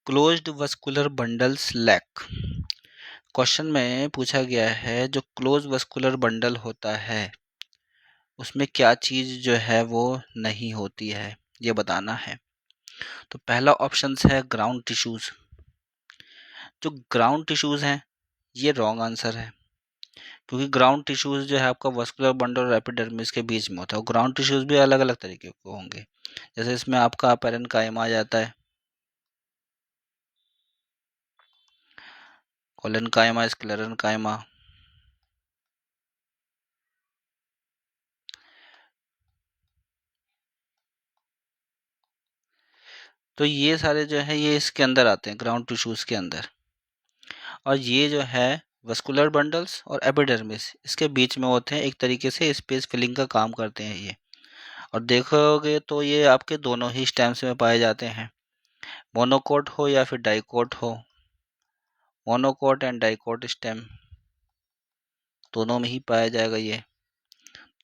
Closed vascular bundles lack. Question में पूछा गया है जो क्लोज वस्कुलर बंडल होता है उसमें क्या चीज़ जो है वो नहीं होती है, ये बताना है। तो पहला ऑप्शन है ग्राउंड टिश्यूज़। जो ग्राउंड टिश्यूज़ हैं ये रॉन्ग आंसर है, क्योंकि ग्राउंड टिश्यूज़ जो है आपका वस्कुलर बंडल और एपिडर्मिस के बीच में होता है। ग्राउंड टिश्यूज़ भी अलग अलग तरीके के होंगे, जैसे इसमें आपका पेरेन्काइमा आ जाता है, कोलेनकाइमा, स्क्लेरेनकाइमा। तो ये सारे जो है ये इसके अंदर आते हैं, ग्राउंड टिश्यूज़ के अंदर। और ये जो है वस्कुलर बंडल्स और एपिडर्मिस इसके बीच में होते हैं, एक तरीके से स्पेस फिलिंग का काम करते हैं ये। और देखोगे तो ये आपके दोनों ही स्टेम्स में पाए जाते हैं, मोनोकोट हो या फिर डाइकोट हो। मोनोकोट एंड डाइकोट स्टेम दोनों में ही पाया जाएगा ये।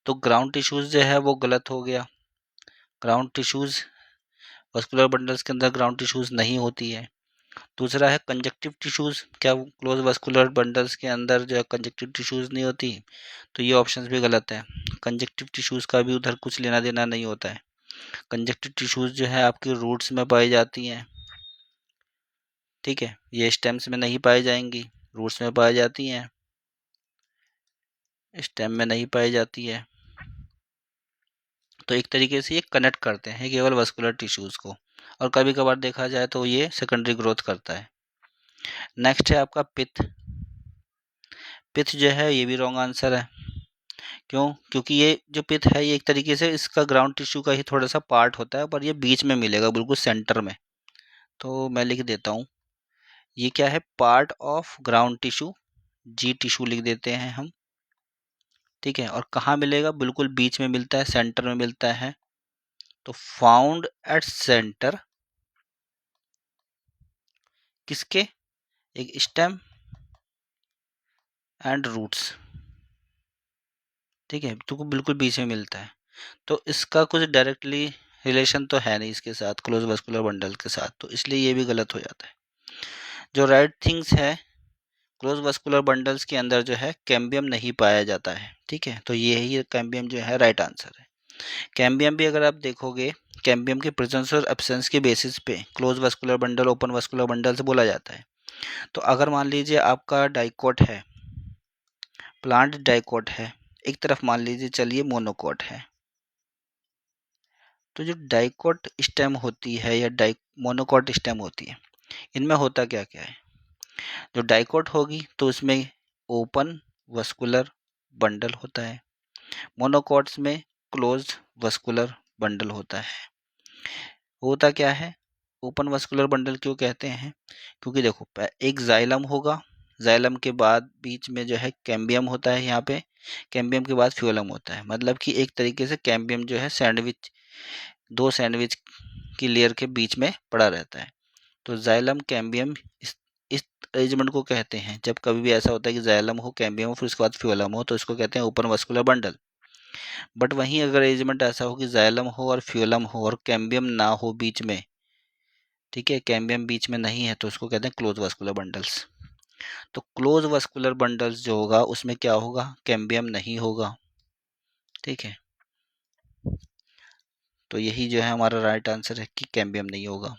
तो ग्राउंड टिश्यूज़ जो है वो गलत हो गया। ग्राउंड टिश्यूज़ वस्कुलर बंडल्स के अंदर ग्राउंड टिश्यूज़ नहीं होती है। दूसरा है कंजक्टिव टिश्यूज़। क्या क्लोज वस्कुलर बंडल्स के अंदर जो है कंजक्टिव टिश्यूज़ नहीं होती? तो ये ऑप्शन भी गलत है। कंजक्टिव टिश्यूज़ का भी उधर कुछ लेना देना नहीं होता है। कंजक्टिव टिश्यूज़ जो है आपकी रूट्स में पाई जाती हैं, ठीक है। ये स्टेम्स में नहीं पाई जाएंगी, रूट्स में पाई जाती हैं, स्टेम में नहीं पाई जाती है। तो एक तरीके से ये कनेक्ट करते हैं केवल वस्कुलर टिश्यूज़ को, और कभी कभार देखा जाए तो ये सेकेंडरी ग्रोथ करता है। नेक्स्ट है आपका पिथ। पिथ जो है ये भी रॉन्ग आंसर है। क्यों? क्योंकि ये जो पिथ है ये एक तरीके से इसका ग्राउंड टिश्यू का ही थोड़ा सा पार्ट होता है, पर ये बीच में मिलेगा, बिल्कुल सेंटर में। तो मैं लिख देता हूँ, ये क्या है, part of ground tissue, G tissue लिख देते हैं हम, ठीक है। और कहाँ मिलेगा? बिल्कुल बीच में मिलता है, सेंटर में मिलता है। तो फाउंड एट सेंटर किसके? एक स्टेम एंड रूट्स, ठीक है। तो बिल्कुल बीच में मिलता है। तो इसका कुछ डायरेक्टली रिलेशन तो है नहीं इसके साथ, क्लोज वस्कुलर बंडल के साथ, तो इसलिए ये भी गलत हो जाता है। जो राइट थिंग्स है, क्लोज वस्कुलर बंडल्स के अंदर जो है कैम्बियम नहीं पाया जाता है, ठीक है। तो ये ही कैम्बियम जो है राइट आंसर है। कैम्बियम भी अगर आप देखोगे, कैम्बियम के प्रेजेंस और एब्सेंस के बेसिस पे close vascular bundle, open vascular bundle से बोला जाता है। तो अगर मान लीजिए आपका डाइकोट है, प्लांट डाइकोट है, एक तरफ मान लीजिए चलिए मोनोकोट है, तो जो डाइकोट स्टेम होती है या मोनोकोट स्टेम होती है, इनमें होता क्या क्या है? जो डाइकोट होगी तो उसमें ओपन वस्कुलर बंडल होता है, मोनोकोट्स में क्लोज्ड वस्कुलर बंडल होता है। होता क्या है? ओपन वस्कुलर बंडल क्यों कहते हैं? क्योंकि देखो एक जाइलम होगा, जाइलम के बाद बीच में जो है कैम्बियम होता है, यहाँ पे कैम्बियम के बाद फ्यूलम होता है। मतलब कि एक तरीके से कैम्बियम जो है सैंडविच, दो सैंडविच की लेयर के बीच में पड़ा रहता है। तो जाइलम कैम्बियम इस अरेंजमेंट को कहते हैं। जब कभी भी ऐसा होता है कि जाइलम हो, कैम्बियम हो, फिर उसके बाद फ्यूलम हो, तो इसको कहते हैं ओपन वस्कुलर बंडल। बट वहीं अगर अरेंजमेंट ऐसा हो कि जाइलम हो और फ्यूलम हो और कैम्बियम ना हो बीच में, ठीक है, कैम्बियम बीच में नहीं है, तो उसको कहते हैं क्लोज वस्कुलर बंडल्स। तो क्लोज वस्कुलर बंडल्स जो होगा उसमें क्या होगा? कैम्बियम नहीं होगा, ठीक है। तो यही जो है हमारा राइट आंसर है कि कैम्बियम नहीं होगा।